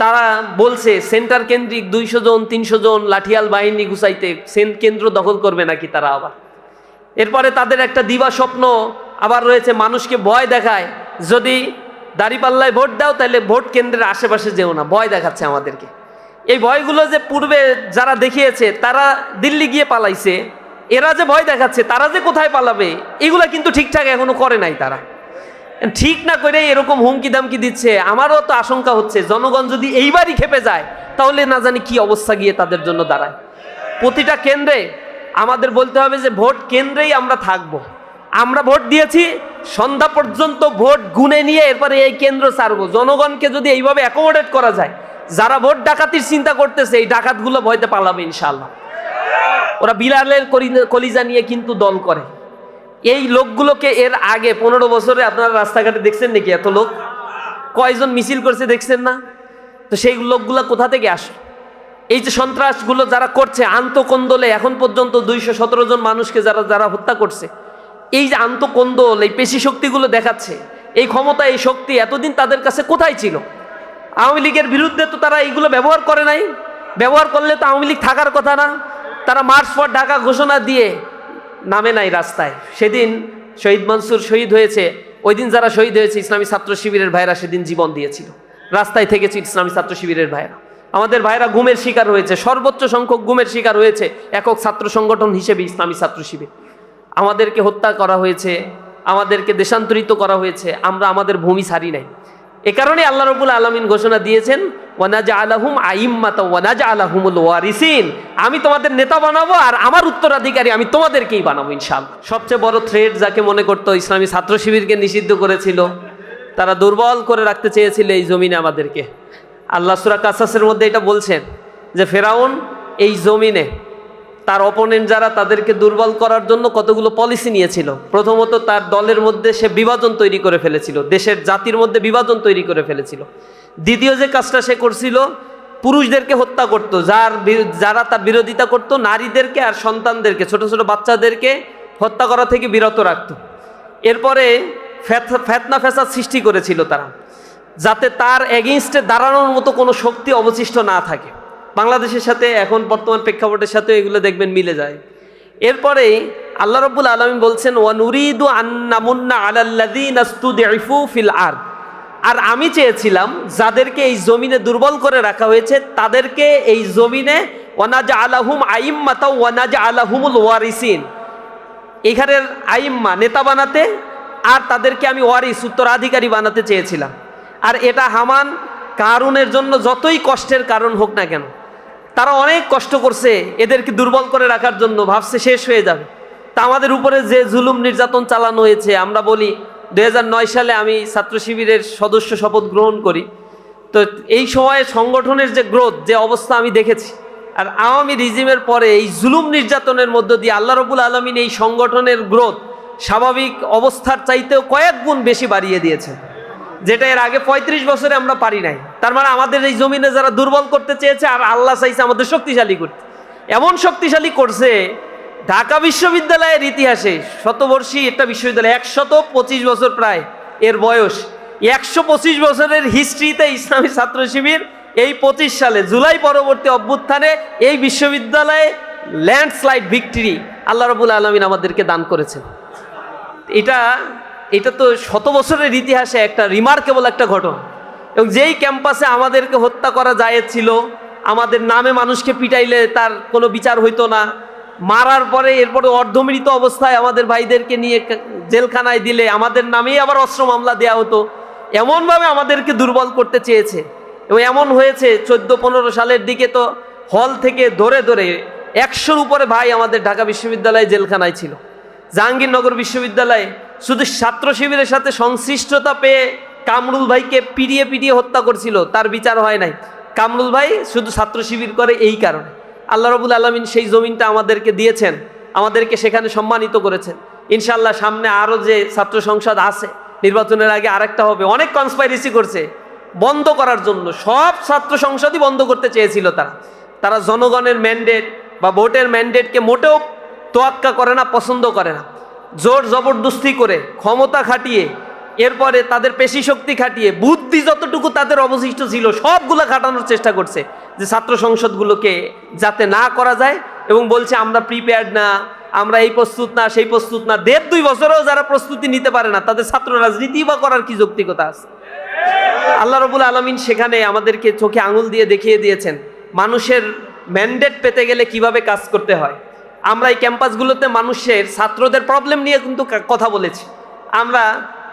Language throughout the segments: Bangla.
তারা বলছে সেন্টার কেন্দ্রিক 200 জন 300 জন লাঠিয়াল বাহিনী গুছাইতে কেন্দ্র দখল করবে নাকি তারা আবার। এরপরে তাদের একটা দিবা স্বপ্ন আবার রয়েছে, মানুষকে ভয় দেখায়, যদি দাঁড়িপাল্লায় ভোট দাও তাহলে ভোট কেন্দ্রের আশেপাশে যেও না, ভয় দেখাচ্ছে আমাদেরকে। এই ভয়গুলো যে পূর্বে যারা দেখিয়েছে তারা দিল্লি গিয়ে পালাইছে, এরা যে ভয় দেখাচ্ছে তারা যে কোথায় পালাবে এগুলা কিন্তু ঠিকঠাক এখনো করে নাই। তারা ঠিক না করে এরকম হুমকি দামকি দিচ্ছে। আমারও তো আশঙ্কা হচ্ছে জনগণ যদি এইবারই খেপে যায় তাহলে না জানি কি অবস্থা গিয়ে তাদের জন্য দাঁড়ায়। প্রতিটা কেন্দ্রে আমাদের বলতে হবে যে ভোট কেন্দ্রেই আমরা থাকব। আমরা ভোট দিয়েছি, সন্ধ্যা পর্যন্ত ভোট গুনে নিয়ে এরপরে এই কেন্দ্র ছাড়বো। জনগণকে যদি এইভাবে অ্যাকোমোডেট করা যায়, যারা ভোট ডাকাতির চিন্তা করতেছে এই ডাকাতগুলো ভয়তে পালাবে ইনশাআল্লাহ। ওরা বিলালের কলিজা নিয়ে কিন্তু দল করে। এই লোকগুলোকে এর আগে 15 বছরে আপনারা রাস্তাঘাটে দেখছেন নাকি? এত লোক কয়জন মিছিল করছে দেখছেন না? তো সেই লোকগুলো কোথা থেকে আসে? এই যে সন্ত্রাসগুলো যারা করছে আন্তঃকন্দলে, এখন পর্যন্ত 217 জন মানুষকে যারা যারা হত্যা করছে, এই যে আন্তঃকন্দল, এই পেশি শক্তিগুলো দেখাচ্ছে, এই ক্ষমতা, এই শক্তি এতদিন তাদের কাছে কোথায় ছিল? আওয়ামী লীগের বিরুদ্ধে তো তারা এইগুলো ব্যবহার করে নাই। ব্যবহার করলে তো আওয়ামী লীগ থাকার কথা না। তারা মার্চ ফর ঢাকা ঘোষণা দিয়ে নামে নাই রাস্তায়। সেদিন শহীদ মনসুর শহীদ হয়েছে, ওই দিন যারা শহীদ হয়েছে ইসলামী ছাত্র শিবিরের ভাইরা সেদিন জীবন দিয়েছিল, রাস্তায় থেকেছে ইসলামী ছাত্র শিবিরের ভাইরা। আমাদের ভাইরা গুমের শিকার হয়েছে, সর্বোচ্চ সংখ্যক গুমের শিকার হয়েছে একক ছাত্র সংগঠন হিসেবে ইসলামী ছাত্র শিবির। আমাদেরকে হত্যা করা হয়েছে, আমাদেরকে দেশান্তরিত করা হয়েছে, আমরা আমাদের ভূমি ছাড়ি নাই। এ কারণে আল্লাহ রাব্বুল আলামিন ঘোষণা দিয়েছেন ওয়ানাজআলাহুম আইম্মাতা ওয়ানাজআলাহুমুল ওয়ারিসিন, আমি তোমাদের নেতা বানাবো আর আমার উত্তরাধিকারী আমি তোমাদেরকেই বানাবো ইনশাআল্লাহ। সবচেয়ে বড় থ্রেট যাকে মনে করতো, ইসলামী ছাত্র শিবিরকে নিষিদ্ধ করেছিল, তারা দুর্বল করে রাখতে চেয়েছিল এই জমিনে আমাদেরকে। আল্লাহ সূরা কাসাসের মধ্যে এটা বলছেন যে ফেরাউন এই জমিনে তার অপোনেন্ট যারা তাদেরকে দুর্বল করার জন্য কতগুলো পলিসি নিয়েছিল। প্রথমত তার দলের মধ্যে সে বিভাজন তৈরি করে ফেলেছিল, দেশের জাতির মধ্যে বিভাজন তৈরি করে ফেলেছিল। দ্বিতীয় যে কাজটা সে করছিল, পুরুষদেরকে হত্যা করত, যারা তার বিরোধিতা করত, নারীদেরকে আর সন্তানদেরকে, ছোট ছোট বাচ্চাদেরকে হত্যা করা থেকে বিরত রাখত। এরপরে ফেতনা ফ্যাসাদ সৃষ্টি করেছিল তারা, যাতে তার এগেইনস্টে দাঁড়ানোর মতো কোনো শক্তি অবশিষ্ট না থাকে। বাংলাদেশের সাথে এখন বর্তমান প্রেক্ষাপটের সাথে এগুলো দেখবেন মিলে যায়। এরপরে আল্লাহ রাব্বুল আলামিন বলছেন ওয়ানুরিদু আন্নামুন্না আলাল্লাযীনা ইসতুদঈফু ফিল আরদ, আর আমি চেয়েছিলাম যাদেরকে এই জমিনে দুর্বল করে রাখা হয়েছে তাদেরকে এই জমিনে ওয়ানাজআলাহুম আইম্মাতা ওয়ানাজআলাহুমুল ওয়ারিসিন, এখানের আইম্মা নেতা বানাতে, আর তাদেরকে আমি ওয়ারিস উত্তরাধিকারী বানাতে চেয়েছিলাম। আর এটা হামান কারুনের জন্য যতই কষ্টের কারণ হোক না কেন, তারা অনেক কষ্ট করছে এদেরকে দুর্বল করে রাখার জন্য, ভাবছে শেষ হয়ে যাবে। তা আমাদের উপরে যে জুলুম নির্যাতন চালানো হয়েছে, আমরা বলি 2009 সালে আমি ছাত্র শিবিরের সদস্য শপথ গ্রহণ করি। তো এই সময়ে সংগঠনের যে গ্রোথ, যে অবস্থা আমি দেখেছি, আর আওয়ামী রিজিমের পরে এই জুলুম নির্যাতনের মধ্য দিয়ে আল্লাহ রাব্বুল আলামিন এই সংগঠনের গ্রোথ স্বাভাবিক অবস্থার চাইতেও কয়েক গুণ বেশি বাড়িয়ে দিয়েছে, যেটা এর আগে 35 বছরে আমরা পারি নাই। তার মানে আমাদের এই জমিনে যারা দুর্বল করতে চেয়েছে, আর আল্লাহ চাইছে আমাদের শক্তিশালী করতে। এমন শক্তিশালী করছে, ঢাকা বিশ্ববিদ্যালয়ের ইতিহাসে শতবর্ষী একটা বিশ্ববিদ্যালয়, 125 বছর প্রায় এর বয়স, 125 বছরের হিস্ট্রিতে ইসলামী ছাত্র শিবির এই 25 সালে জুলাই পরবর্তী অভ্যুত্থানে এই বিশ্ববিদ্যালয়ে ল্যান্ডস্লাইড ভিক্টরি আল্লাহ রাব্বুল আলামিন আমাদেরকে দান করেছেন। এটা তো শত বছরের ইতিহাসে একটা রিমার্কেবল একটা ঘটনা। এবং যেই ক্যাম্পাসে আমাদেরকে হত্যা করা জায়েজ ছিল, আমাদের নামে মানুষকে পিটাইলে তার কোনো বিচার হইতো না, মারার পরে এরপরে অর্ধমৃত অবস্থায় আমাদের ভাইদেরকে নিয়ে জেলখানায় দিলে আমাদের নামেই আবার অস্ত্র মামলা দেওয়া হতো। এমনভাবে আমাদেরকে দুর্বল করতে চেয়েছে। এবং এমন হয়েছে 14-15 সালের দিকে তো হল থেকে ধরে ধরে 100-র উপরে ভাই আমাদের ঢাকা বিশ্ববিদ্যালয়ে জেলখানায় ছিল। জাহাঙ্গীরনগর বিশ্ববিদ্যালয়ে শুধু ছাত্র শিবিরের সাথে সংশ্লিষ্টতা পেয়ে কামরুল ভাইকে পিটিয়ে পিটিয়ে হত্যা করছিল, তার বিচার হয় নাই। কামরুল ভাই শুধু ছাত্র শিবির করে এই কারণে। আল্লাহ রাব্বুল আলামিন সেই জমিনটা আমাদেরকে দিয়েছেন, আমাদেরকে সেখানে সম্মানিত করেছেন। ইনশাআল্লাহ সামনে আরও যে ছাত্র সংসদ আছে, নির্বাচনের আগে আরেকটা হবে। অনেক কনস্পাইরেসি করছে বন্ধ করার জন্য, সব ছাত্র সংসদই বন্ধ করতে চেয়েছিল তারা জনগণের ম্যান্ডেট বা ভোটের ম্যান্ডেটকে মোটেও তোয়াক্কা করে না, পছন্দ করে না। জোর জবরদস্তি করে ক্ষমতা খাটিয়ে এরপরে তাদের পেশি শক্তি খাটিয়ে বুদ্ধি যতটুকু তাদের অবশিষ্ট ছিল সবগুলো খাটানোর চেষ্টা করছে যে ছাত্র সংসদগুলোকে যাতে না করা যায়, এবং বলছে আমরা প্রিপেয়ার্ড না, আমরা এই প্রস্তুত না, সেই প্রস্তুত না। 1.5-2 বছরেও যারা প্রস্তুতি নিতে পারে না, তাদের ছাত্র রাজনীতি বা করার কি যৌক্তিকতা আছে? আল্লাহ রাব্বুল আলামিন সেখানে আমাদেরকে চোখে আঙুল দিয়ে দেখিয়ে দিয়েছেন মানুষের ম্যান্ডেট পেতে গেলে কিভাবে কাজ করতে হয়। আমরা এই ক্যাম্পাসগুলোতে মানুষের ছাত্রদের প্রবলেম নিয়ে কিন্তু কথা বলেছি। আমরা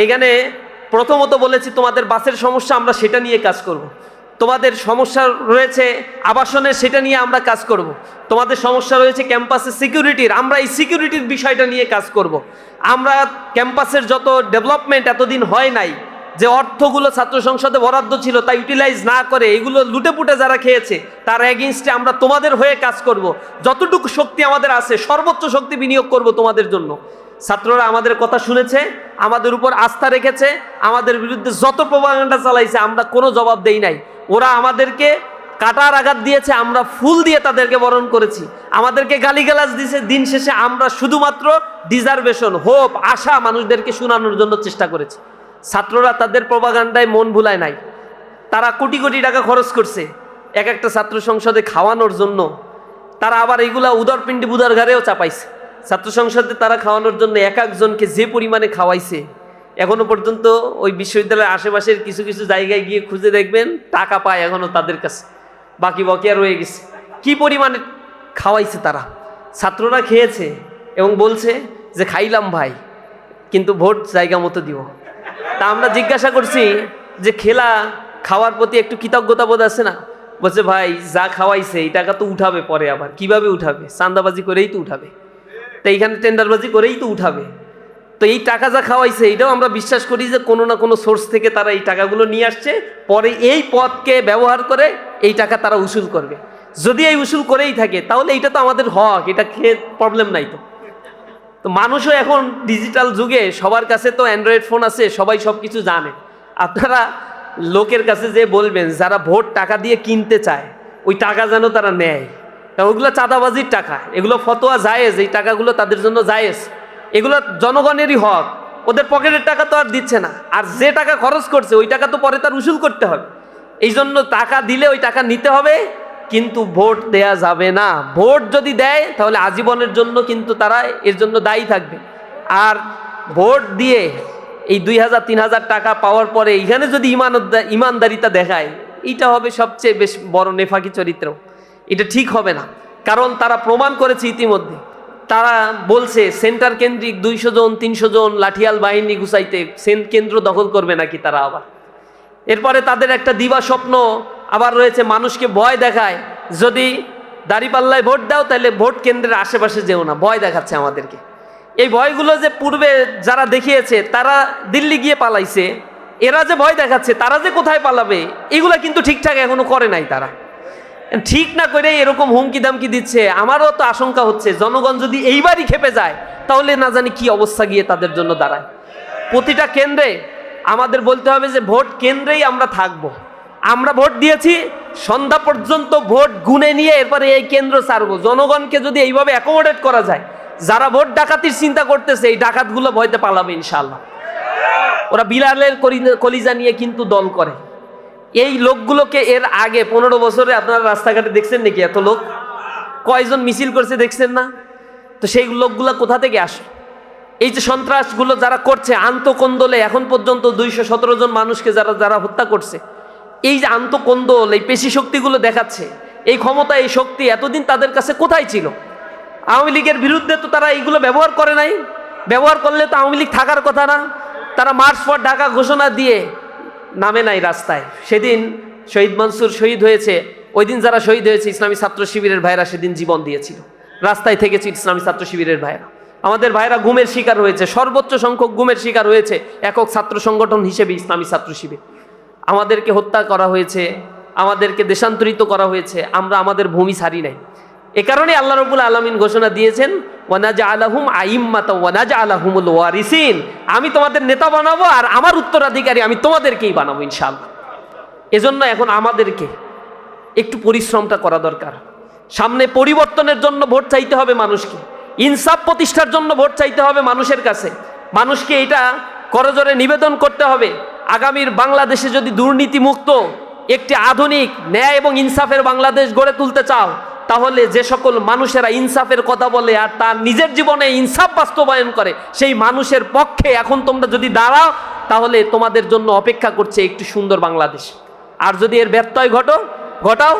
এখানে প্রথমত বলেছি তোমাদের বাসের সমস্যা, আমরা সেটা নিয়ে কাজ করব। তোমাদের সমস্যা রয়েছে আবাসনের, সেটা নিয়ে আমরা কাজ করব। তোমাদের সমস্যা রয়েছে ক্যাম্পাসের সিকিউরিটির, আমরা এই সিকিউরিটির বিষয়টা নিয়ে কাজ করব। আমরা ক্যাম্পাসের যত ডেভেলপমেন্ট এতদিন হয় নাই, যে অর্থগুলো ছাত্র সংসদে বরাদ্দ ছিল তা ইউটিলাইজ না করে এগুলো লুটেপুটে যারা খেয়েছে তার এগেইনস্টে আমরা তোমাদের হয়ে কাজ করব। যতটুকু শক্তি আমাদের আছে সর্বোচ্চ শক্তি বিনিয়োগ করব তোমাদের জন্য। ছাত্ররা আমাদের কথা শুনেছে, আমাদের উপর আস্থা রেখেছে, আমাদের বিরুদ্ধে যত প্রপাগান্ডা চালাইছে আমরা কোনো জবাব দেই নাই। ওরা আমাদেরকে কাটার আঘাত দিয়েছে, আমরা ফুল দিয়ে তাদেরকে বরণ করেছি। আমাদেরকে গালিগালাজ দিয়েছে, দিন শেষে আমরা শুধুমাত্র ডিজার্ভেশন, হোপ, আশা মানুষদেরকে শোনানোর জন্য চেষ্টা করেছি। ছাত্ররা তাদের প্রপাগান্ডায় মন ভুলায় নাই। তারা কোটি কোটি টাকা খরচ করছে এক একটা ছাত্র সংসদে খাওয়ানোর জন্য। তারা আবার এইগুলা উদরপিণ্ডি বুধার ঘাড়েও চাপাইছে। ছাত্র সংসদে তারা খাওয়ানোর জন্য এক একজনকে যে পরিমাণে খাওয়াইছে, এখনো পর্যন্ত ওই বিশ্ববিদ্যালয়ের আশেপাশের কিছু কিছু জায়গায় গিয়ে খুঁজে দেখবেন টাকা পায় এখনো তাদের কাছে, বাকি বকেয়া রয়ে গেছে। কি পরিমাণে খাওয়াইছে তারা, ছাত্ররা খেয়েছে এবং বলছে যে খাইলাম ভাই, কিন্তু ভোট জায়গা মতো দিব। তা আমরা জিজ্ঞাসা করছি যে খেলা খাওয়ার প্রতি একটু কৃতজ্ঞতা বোধ আছে না? বলছে ভাই যা খাওয়াইছে এই টাকা তো উঠাবে পরে, আবার কিভাবে উঠাবে? চাঁদাবাজি করেই তো উঠাবে, তো এইখানে টেন্ডারবাজি করেই তো উঠাবে। তো এই টাকা যা খাওয়াইছে এটাও আমরা বিশ্বাস করি যে কোনো না কোনো সোর্স থেকে তারা এই টাকাগুলো নিয়ে আসছে, পরে এই পথকে ব্যবহার করে এই টাকা তারা উসুল করবে। যদি এই উসুল করেই থাকে তাহলে এইটা তো আমাদের হক, এটা খেয়ে প্রবলেম নাই। তো মানুষও এখন ডিজিটাল যুগে সবার কাছে তো অ্যান্ড্রয়েড ফোন আছে, সবাই সব কিছু জানে। আপনারা লোকের কাছে যে বলবেন যারা ভোট টাকা দিয়ে কিনতে চায় ওই টাকা যেন তারা নেয়, কারণ ওগুলো চাঁদাবাজির টাকা, এগুলো ফতোয়া জায়েজ, এই টাকাগুলো তাদের জন্য জায়েজ, এগুলো জনগণেরই হক, ওদের পকেটের টাকা তো আর দিচ্ছে না। আর যে টাকা খরচ করছে ওই টাকা তো পরে তার উসুল করতে হবে, এই জন্য টাকা দিলে ওই টাকা নিতে হবে, কিন্তু ভোট দেয়া যাবে না। ভোট যদি দেয় তাহলে আজীবনের জন্য কিন্তু তারা এর জন্য দায়ী থাকবে। আর ভোট দিয়ে এই 2000-3000 টাকা পাওয়ার পরে এখানে যদি ইমানদারিতা দেখায়, এইটা হবে সবচেয়ে বেশ বড় নেফাকি চরিত্র। এটা ঠিক হবে না, কারণ তারা প্রমাণ করেছে ইতিমধ্যে। তারা বলছে সেন্টার কেন্দ্রিক 200 জন 300 জন লাঠিয়াল বাহিনী গুছাইতে কেন্দ্র দখল করবে নাকি তারা আবার। এরপরে তাদের একটা দিবা স্বপ্ন আবার রয়েছে, মানুষকে ভয় দেখায় যদি দাঁড়িপাল্লায় ভোট দাও তাহলে ভোট কেন্দ্রের আশেপাশে যেও না, ভয় দেখাচ্ছে আমাদেরকে। এই ভয়গুলো যে পূর্বে যারা দেখিয়েছে তারা দিল্লি গিয়ে পালাইছে, এরা যে ভয় দেখাচ্ছে তারা যে কোথায় পালাবে এগুলা কিন্তু ঠিকঠাক এখনো করে নাই। তারা ঠিক না করে এরকম হুমকি দামকি দিচ্ছে। আমারও তো আশঙ্কা হচ্ছে জনগণ যদি এইবারই খেপে যায় তাহলে না জানি কি অবস্থা গিয়ে তাদের জন্য দাঁড়ায়। প্রতিটা কেন্দ্রে আমাদের বলতে হবে যে ভোট কেন্দ্রেই আমরা থাকবো। আমরা ভোট দিয়েছি, সন্ধ্যা পর্যন্ত ভোট গুনে নিয়ে এরপরে এই কেন্দ্র ছাড়বো। জনগণকে যদি এইভাবে অ্যাকোমোডেট করা যায়, যারা ভোট ডাকাতির চিন্তা করতেছে এই ডাকাতগুলো ভয়তে পালাবে ইনশাআল্লাহ। ওরা বিলালের কলিজা নিয়ে কিন্তু দল করে। এই লোকগুলোকে এর আগে 15 বছরে আপনারা রাস্তাঘাটে দেখছেন নাকি? এত লোক কয়জন মিছিল করছে দেখছেন না? তো সেই লোকগুলো কোথা থেকে আসে? এই যে সন্ত্রাসগুলো যারা করছে আন্তঃকন্দলে, এখন পর্যন্ত 217 জন মানুষকে যারা হত্যা করছে, এই যে আন্তঃকন্দল, এই পেশি শক্তিগুলো দেখাচ্ছে, এই ক্ষমতা, এই শক্তি এতদিন তাদের কাছে কোথায় ছিল? আওয়ামী লীগের বিরুদ্ধে তো তারা এইগুলো ব্যবহার করে নাই। ব্যবহার করলে তো আওয়ামী লীগ থাকার কথা না। তারা মার্চ ফর ঢাকা ঘোষণা দিয়ে নামে নাই রাস্তায়। সেদিন শহীদ মনসুর শহীদ হয়েছে, ওই দিন যারা শহীদ হয়েছে ইসলামী ছাত্র শিবিরের ভাইরা সেদিন জীবন দিয়েছিল, রাস্তায় থেকেছে ইসলামী ছাত্র শিবিরের ভাইরা। আমাদের ভাইরা গুমের শিকার হয়েছে, সর্বোচ্চ সংখ্যক গুমের শিকার হয়েছে একক ছাত্র সংগঠন হিসেবে ইসলামী ছাত্র শিবির। আমাদেরকে হত্যা করা হয়েছে, আমাদেরকে দেশান্তরিত করা হয়েছে, আমরা আমাদের ভূমি ছাড়ি নাই। এ কারণে আল্লাহ রাব্বুল আলামিন ঘোষণা দিয়েছেন ওয়ানাজআলাহুম আইম্মাতা ওয়ানাজআলাহুমুল ওয়ারিসিন, আমি তোমাদের নেতা বানাবো আর আমার উত্তরাধিকারী আমি তোমাদেরকেই বানাবো ইনশাআল্লাহ। এজন্য এখন আমাদেরকে একটু পরিশ্রমটা করা দরকার। সামনে পরিবর্তনের জন্য ভোট চাইতে হবে মানুষকে, ইনসাফ প্রতিষ্ঠার জন্য ভোট চাইতে হবে মানুষের কাছে। মানুষকে এটা করজোরে নিবেদন করতে হবে, আগামীর বাংলাদেশে যদি দুর্নীতিমুক্ত একটি আধুনিক ন্যায় এবং ইনসাফের বাংলাদেশ গড়ে তুলতে চাও, তাহলে যে সকল মানুষেরা ইনসাফের কথা বলে আর তার নিজের জীবনে ইনসাফ বাস্তবায়ন করে, সেই মানুষের পক্ষে এখন তোমরা যদি দাঁড়াও, তাহলে তোমাদের জন্য অপেক্ষা করছে একটি সুন্দর বাংলাদেশ। আর যদি এর ব্যত্যয় ঘটাও,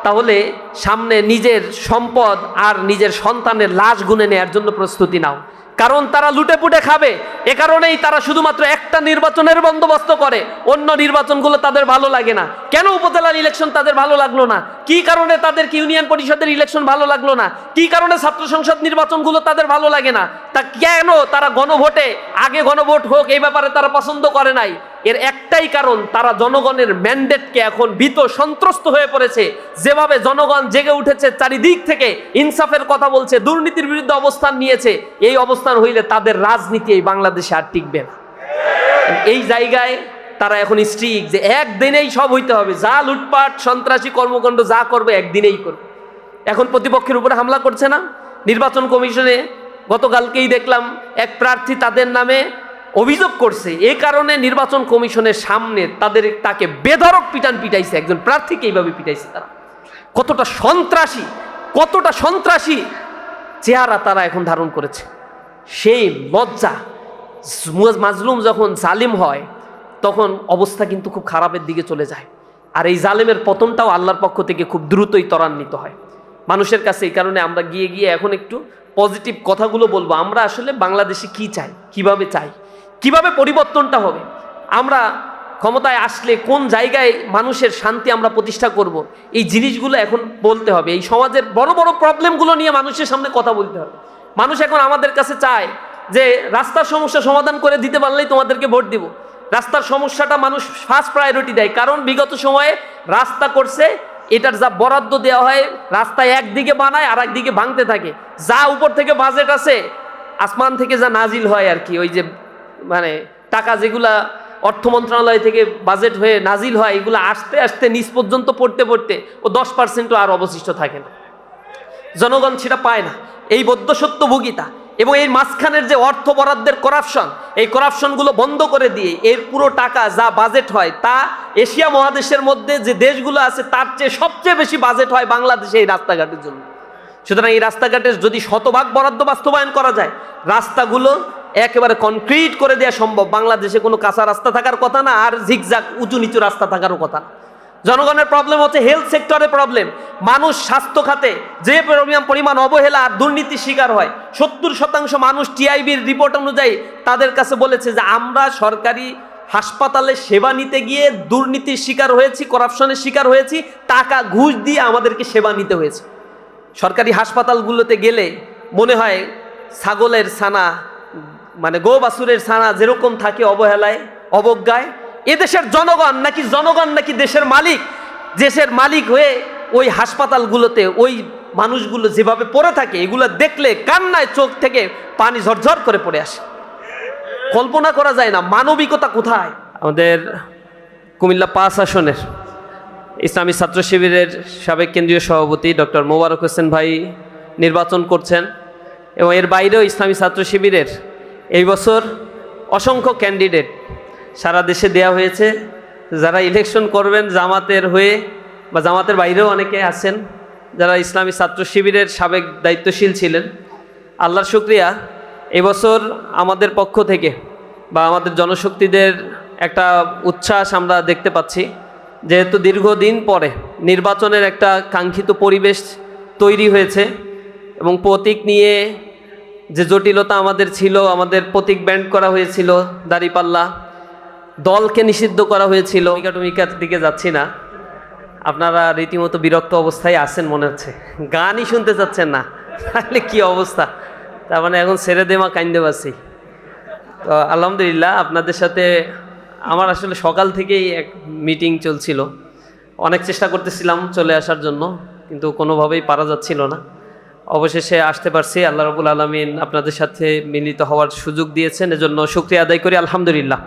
তাহলে সামনে নিজের সম্পদ আর নিজের সন্তানের লাশ গুনে নেওয়ার জন্য প্রস্তুতি নাও। কারণ তারা লুটে পুটে খাবে, এ কারণেই তারা শুধুমাত্র একটা নির্বাচনের বন্দোবস্ত করে, অন্য নির্বাচনগুলো তাদের ভালো লাগে না। কেন উপজেলার ইলেকশন তাদের ভালো লাগলো না? কি কারণে তাদেরকে ইউনিয়ন পরিষদের ইলেকশন ভালো লাগলো না? কি কারণে ছাত্র সংসদ নির্বাচনগুলো তাদের ভালো লাগে না? তা কেন তারা গণভোটে আগে গণভোট হোক এই ব্যাপারে তারা পছন্দ করে নাই? এর একটাই কারণ, তারা জনগণের ম্যান্ডেটকে এখন ভীত সন্ত্রস্ত হয়ে পড়েছে। যেভাবে জনগণ জেগে উঠেছে, চারিদিক থেকে ইনসাফের কথা বলছে, দুর্নীতির বিরুদ্ধে অবস্থান নিয়েছে, এই অবস্থান হইলে তাদের রাজনীতি এই বাংলাদেশে আর টিকবে না। এই জায়গায় তারা এখন স্ট্রিক যে একদিনেই সব হইতে হবে, যা লুটপাট সন্ত্রাসী কর্মকাণ্ড যা করবে একদিনেই করবে। এখন প্রতিপক্ষের উপরে হামলা করছে না? নির্বাচন কমিশনে গতকালকেই দেখলাম এক প্রার্থী তাদের নামে অভিযোগ করছে, এই কারণে নির্বাচন কমিশনের সামনে তাকে বেধড়ক পিটাইছে, একজন প্রার্থীকে এইভাবে পিটাইছে। তারা কতটা সন্ত্রাসী চেহারা তারা এখন ধারণ করেছে। সেই লজ্জা, মাজলুম যখন জালিম হয় তখন অবস্থা কিন্তু খুব খারাপের দিকে চলে যায়। আর এই জালিমের পতনটাও আল্লাহর পক্ষ থেকে খুব দ্রুতই ত্বরান্বিত হয় মানুষের কাছে। এই কারণে আমরা গিয়ে এখন একটু পজিটিভ কথাগুলো বলবো। আমরা আসলে বাংলাদেশে কি চাই, কিভাবে পরিবর্তনটা হবে, আমরা ক্ষমতায় আসলে কোন জায়গায় মানুষের শান্তি আমরা প্রতিষ্ঠা করব, এই জিনিসগুলো এখন বলতে হবে। এই সমাজের বড় বড় প্রবলেমগুলো নিয়ে মানুষের সামনে কথা বলতে হবে। মানুষ এখন আমাদের কাছে চায় যে রাস্তার সমস্যা সমাধান করে দিতে পারলেই তোমাদেরকে ভোট দিব। রাস্তার সমস্যাটা মানুষ ফার্স্ট প্রায়োরিটি দেয়, কারণ বিগত সময়ে রাস্তা করছে, এটার যা বরাদ্দ দেওয়া হয় রাস্তা একদিকে বানায় আর একদিকে ভাঙতে থাকে। যা উপর থেকে বাজেট আছে, আসমান থেকে যা নাজিল হয় আর কি, ওই যে মানে টাকা যেগুলা অর্থ মন্ত্রণালয় থেকে বাজেট হয়ে নাজিল হয়, এগুলো আস্তে আস্তে নিচ পর্যন্ত পড়তে ও 10% আর অবশিষ্ট থাকে না। জনগণ সেটা পায় না, এই বদ্ধসত্য ভোগিতা। এবং এই মাঝখানের যে অর্থ বরাদ্দের করাপশন, এই করাপশনগুলো বন্ধ করে দিয়ে এর পুরো টাকা যা বাজেট হয় তা এশিয়া মহাদেশের মধ্যে যে দেশগুলো আছে তার চেয়ে সবচেয়ে বেশি বাজেট হয় বাংলাদেশে এই রাস্তাঘাটের জন্য। সুতরাং এই রাস্তাঘাটের যদি শতভাগ বরাদ্দ বাস্তবায়ন করা যায়, রাস্তাগুলো একেবারে কনক্রিট করে দেওয়া সম্ভব। বাংলাদেশে কোনো কাঁচা রাস্তা থাকার কথা না, আর ঝিকঝাক উঁচু নিচু রাস্তা থাকারও কথা না। জনগণের প্রবলেম হচ্ছে হেলথ সেক্টরের প্রবলেম। মানুষ স্বাস্থ্য খাতে যে পরিমাণ অবহেলা আর দুর্নীতির শিকার হয়, 70% মানুষ টিআইবির রিপোর্ট অনুযায়ী তাদের কাছে বলেছে যে আমরা সরকারি হাসপাতালে সেবা নিতে গিয়ে দুর্নীতির শিকার হয়েছি, করাপশনের শিকার হয়েছি, টাকা ঘুষ দিয়ে আমাদেরকে সেবা নিতে হয়েছে। সরকারি হাসপাতালগুলোতে গেলে মনে হয় ছাগলের ছানা, মানে গো বাছুরের ছানা যেরকম থাকে অবহেলায় অবজ্ঞায়, এদেশের জনগণ নাকি দেশের মালিক। দেশের মালিক হয়ে ওই হাসপাতালগুলোতে ওই মানুষগুলো যেভাবে পড়ে থাকে, এগুলো দেখলে কান্নায় চোখ থেকে পানি ঝরঝর করে পড়ে আসে। কল্পনা করা যায় না মানবিকতা কোথায়। আমাদের কুমিল্লা 5 আসনের ইসলামী ছাত্র শিবিরের সাবেক কেন্দ্রীয় সভাপতি ডক্টর মোবারক হোসেন ভাই নির্বাচন করছেন, এবং এর বাইরেও ইসলামী ছাত্র শিবিরের এই বছর অসংখ্য ক্যান্ডিডেট সারা দেশে দেয়া হয়েছে। যারা ইলেকশন করবেন জামাতের হয়ে বা জামাতের বাইরেও অনেকে আছেন যারা ইসলামী ছাত্র শিবিরের সাবেক দায়িত্বশীল ছিলেন। আল্লাহর শুকরিয়া, এবছর আমাদের পক্ষ থেকে বা আমাদের জনশক্তিদের একটা উচ্ছ্বাস আমরা দেখতে পাচ্ছি, যেহেতু দীর্ঘদিন পরে নির্বাচনের একটা কাঙ্ক্ষিত পরিবেশ তৈরি হয়েছে এবং প্রতীক নিয়ে যে জটিলতা আমাদের ছিল, আমাদের প্রতীক ব্যান্ড করা হয়েছিল, দাঁড়িপাল্লা, দলকে নিষিদ্ধ করা হয়েছিল। টমিকার দিকে যাচ্ছি না, আপনারা রীতিমতো বিরক্ত অবস্থায় আছেন মনে হচ্ছে, গানই শুনতে চাচ্ছেন না, তাহলে কি অবস্থা। তার মানে এখন ছেড়ে দেমা কাইন্দে পাচ্ছি। তো আলহামদুলিল্লাহ আপনাদের সাথে আমার আসলে সকাল থেকেই এক মিটিং চলছিল, অনেক চেষ্টা করতেছিলাম চলে আসার জন্য, কিন্তু কোনোভাবেই পারা যাচ্ছিল না। অবশেষে আসতে পারছি। আল্লাহ রাব্বুল আলামিন আপনাদের সাথে মিলিত হওয়ার সুযোগ দিয়েছেন, এজন্য শুকরিয়া আদায় করি আলহামদুলিল্লাহ।